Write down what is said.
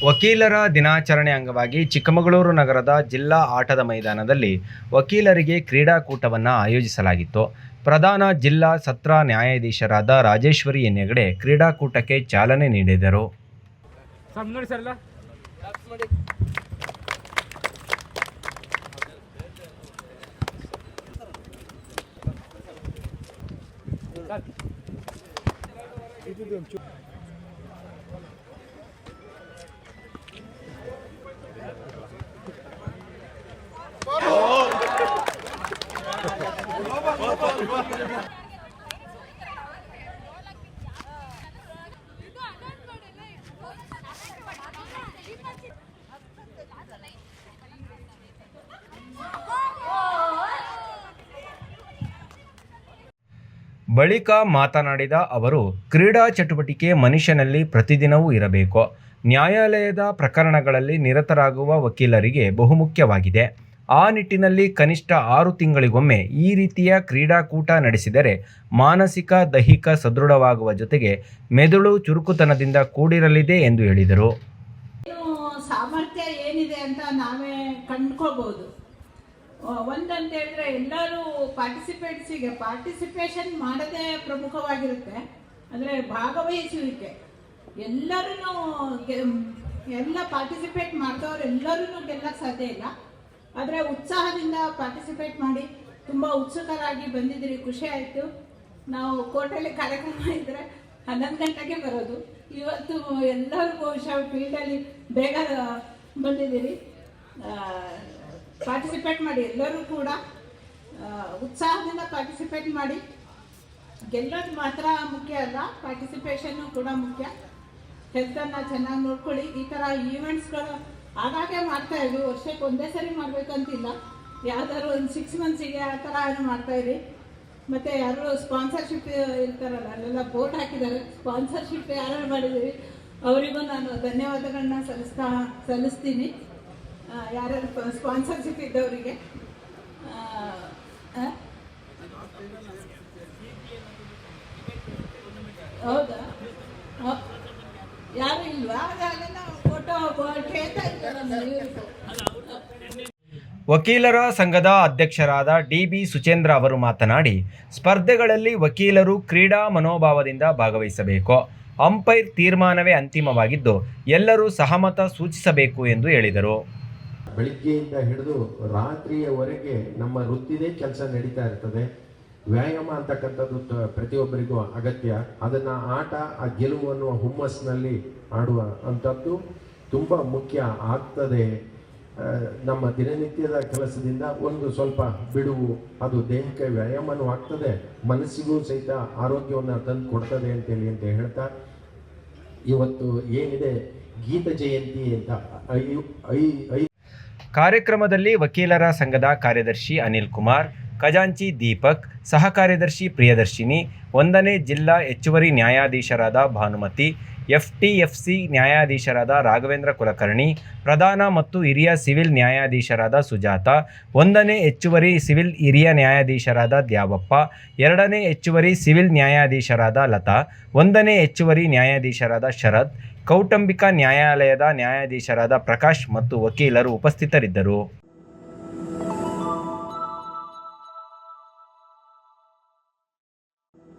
ವಕೀಲರ ದಿನಾಚರಣೆ ಅಂಗವಾಗಿ ಚಿಕ್ಕಮಗಳೂರು ನಗರದ ಜಿಲ್ಲಾ ಆಟದ ಮೈದಾನದಲ್ಲಿ ವಕೀಲರಿಗೆ ಕ್ರೀಡಾಕೂಟವನ್ನು ಆಯೋಜಿಸಲಾಗಿತ್ತು. ಪ್ರಧಾನ ಜಿಲ್ಲಾ ಸತ್ರ ನ್ಯಾಯಾಧೀಶರಾದ ರಾಜೇಶ್ವರಿ ಎನ್ ಹೆಗಡೆ ಕ್ರೀಡಾಕೂಟಕ್ಕೆ ಚಾಲನೆ ನೀಡಿದರು. ಬಳಿಕ ಮಾತನಾಡಿದ ಅವರು, ಕ್ರೀಡಾ ಚಟುವಟಿಕೆ ಮನುಷ್ಯನಲ್ಲಿ ಪ್ರತಿದಿನವೂ ಇರಬೇಕು. ನ್ಯಾಯಾಲಯದ ಪ್ರಕರಣಗಳಲ್ಲಿ ನಿರತರಾಗುವ ವಕೀಲರಿಗೆ ಬಹುಮುಖ್ಯವಾಗಿದೆ. ಆ ನಿಟ್ಟಿನಲ್ಲಿ ಕನಿಷ್ಠ 6 ತಿಂಗಳಿಗೊಮ್ಮೆ ಈ ರೀತಿಯ ಕ್ರೀಡಾಕೂಟ ನಡೆಸಿದರೆ ಮಾನಸಿಕ ದೈಹಿಕ ಸದೃಢವಾಗುವ ಜೊತೆಗೆ ಮೆದುಳು ಚುರುಕುತನದಿಂದ ಕೂಡಿರಲಿದೆ ಎಂದು ಹೇಳಿದರು. ಸಾಮರ್ಥ್ಯ ಏನಿದೆ ಅಂತ ನಾವೇ ಕಂಡ್ಕೋಬಹುದು. ಒಂದಂತ ಹೇಳಿದ್ರೆ ಎಲ್ಲರೂ ಪಾರ್ಟಿಸಿಪೇಷನ್ ಮಾಡೋದೇ ಪ್ರಮುಖವಾಗಿರುತ್ತೆ. ಅಂದರೆ ಭಾಗವಹಿಸುವಿಕೆ, ಎಲ್ಲರೂ ಎಲ್ಲ ಪಾರ್ಟಿಸಿಪೇಟ್ ಮಾಡಿದವರು ಎಲ್ಲರೂ ಗೆಲ್ಲಕ್ಕೆ ಸಾಧ್ಯ ಇಲ್ಲ. ಆದರೆ ಉತ್ಸಾಹದಿಂದ ಪಾರ್ಟಿಸಿಪೇಟ್ ಮಾಡಿ ತುಂಬ ಉತ್ಸುಕರಾಗಿ ಬಂದಿದ್ದೀರಿ, ಖುಷಿ ಆಯಿತು. ನಾವು ಕೋರ್ಟಲ್ಲಿ ಕಾರ್ಯಕ್ರಮ ಇದ್ದರೆ 11 ಗಂಟೆಗೆ ಬರೋದು, ಇವತ್ತು ಎಲ್ಲರೂ ಬಹುಶಃ ಫೀಲ್ಡಲ್ಲಿ ಬೇಗ ಬಂದಿದ್ದೀರಿ. ಪಾರ್ಟಿಸಿಪೇಟ್ ಮಾಡಿ, ಎಲ್ಲರೂ ಕೂಡ ಉತ್ಸಾಹದಿಂದ ಪಾರ್ಟಿಸಿಪೇಟ್ ಮಾಡಿ. ಗೆಲ್ಲೋದು ಮಾತ್ರ ಮುಖ್ಯ ಅಲ್ಲ, ಪಾರ್ಟಿಸಿಪೇಷನ್ನು ಕೂಡ ಮುಖ್ಯ. ಹೆಲ್ತನ್ನು ಚೆನ್ನಾಗಿ ನೋಡ್ಕೊಳ್ಳಿ. ಈ ಥರ ಈವೆಂಟ್ಸ್ಗಳು ಆಗಾಗ್ಗೆ ಮಾಡ್ತಾಯಿದ್ವಿ, ವರ್ಷಕ್ಕೆ ಒಂದೇ ಸರಿ ಮಾಡಬೇಕಂತಿಲ್ಲ, ಯಾವ್ದಾದ್ರು ಒಂದು 6 ಮಂತ್ಸಿಗೆ ಆ ಥರ ಏನು ಮಾಡ್ತಾಯಿರಿ. ಮತ್ತು ಯಾರು ಸ್ಪಾನ್ಸರ್ಶಿಪ್ ಇರ್ತಾರಲ್ಲ, ಅಲ್ಲೆಲ್ಲ ಬೋಟ್ ಹಾಕಿದ್ದಾರೆ, ಸ್ಪಾನ್ಸರ್ಶಿಪ್ ಯಾರು ಮಾಡಿದ್ದೀವಿ ಅವರಿಗೂ ನಾನು ಧನ್ಯವಾದಗಳನ್ನ ಸಲ್ಲಿಸ್ತೀನಿ. ಯಾರ್ಯಾರು ಸ್ಪಾನ್ಸರ್ಶಿಪ್ ಇದ್ದವರಿಗೆ. ಹೌದಾ? ಯಾರು ಇಲ್ವಾ? ಫೋಟೋ ಹೇಳ್ತಾ ಇದ್ದಾರೆ. ವಕೀಲರ ಸಂಘದ ಅಧ್ಯಕ್ಷರಾದ ಡಿ.ಬಿ. ಸುಚೇಂದ್ರ ಅವರು ಮಾತನಾಡಿ, ಸ್ಪರ್ಧೆಗಳಲ್ಲಿ ವಕೀಲರು ಕ್ರೀಡಾ ಮನೋಭಾವದಿಂದ ಭಾಗವಹಿಸಬೇಕು. ಅಂಪೈರ್ ತೀರ್ಮಾನವೇ ಅಂತಿಮವಾಗಿದ್ದು ಎಲ್ಲರೂ ಸಹಮತ ಸೂಚಿಸಬೇಕು ಎಂದು ಹೇಳಿದರು. ಬೆಳಿಗ್ಗೆಯಿಂದ ಹಿಡಿದು ರಾತ್ರಿಯವರೆಗೆ ನಮ್ಮ ವೃತ್ತಿದೇ ಕೆಲಸ ನಡೀತಾ ಇರ್ತದೆ. ವ್ಯಾಯಾಮ ಅಂತಕ್ಕಂಥದ್ದು ಪ್ರತಿಯೊಬ್ಬರಿಗೂ ಅಗತ್ಯ. ಅದನ್ನು ಆಟ, ಆ ಗೆಲುವು ಅನ್ನುವ ಹುಮ್ಮಸ್ಸಿನಲ್ಲಿ ಆಡುವ ಅಂಥದ್ದು ತುಂಬ ಮುಖ್ಯ ಆಗ್ತದೆ. ನಮ್ಮ ದಿನನಿತ್ಯದ ಕೆಲಸದಿಂದ ಒಂದು ಸ್ವಲ್ಪ ಬಿಡುವು, ಅದು ದೇಹಕ್ಕೆ ವ್ಯಾಯಾಮನೂ ಆಗ್ತದೆ, ಮನಸ್ಸಿಗೂ ಸಹಿತ ಆರೋಗ್ಯವನ್ನು ತಂದು ಕೊಡ್ತದೆ ಅಂತ ಹೇಳ್ತಾ, ಇವತ್ತು ಏನಿದೆ ಗೀತ ಜಯಂತಿ ಅಂತ ಕಾರ್ಯಕ್ರಮದಲ್ಲಿ ವಕೀಲರ ಸಂಘದ ಕಾರ್ಯದರ್ಶಿ ಅನಿಲ್ ಕುಮಾರ್, ಖಜಾಂಚಿ ದೀಪಕ್, ಸಹ ಕಾರ್ಯದರ್ಶಿ ಪ್ರಿಯದರ್ಶಿನಿ, 1ನೇ ಜಿಲ್ಲಾ ಹೆಚ್ಚುವರಿ ನ್ಯಾಯಾಧೀಶರಾದ ಭಾನುಮತಿ, FTFC ನ್ಯಾಯಾಧೀಶರಾದ ರಾಘವೇಂದ್ರ ಕುಲಕರ್ಣಿ, ಪ್ರಧಾನ ಮತ್ತು ಹಿರಿಯ ಸಿವಿಲ್ ನ್ಯಾಯಾಧೀಶರಾದ ಸುಜಾತ, 1ನೇ ಹೆಚ್ಚುವರಿ ಸಿವಿಲ್ ಹಿರಿಯ ನ್ಯಾಯಾಧೀಶರಾದ ದ್ಯಾವಪ್ಪ, 2ನೇ ಹೆಚ್ಚುವರಿ ಸಿವಿಲ್ ನ್ಯಾಯಾಧೀಶರಾದ ಲತಾ, 1ನೇ ಹೆಚ್ಚುವರಿ ನ್ಯಾಯಾಧೀಶರಾದ ಶರತ್, ಕೌಟುಂಬಿಕ ನ್ಯಾಯಾಲಯದ ನ್ಯಾಯಾಧೀಶರಾದ ಪ್ರಕಾಶ್ ಮತ್ತು ವಕೀಲರು ಉಪಸ್ಥಿತರಿದ್ದರು.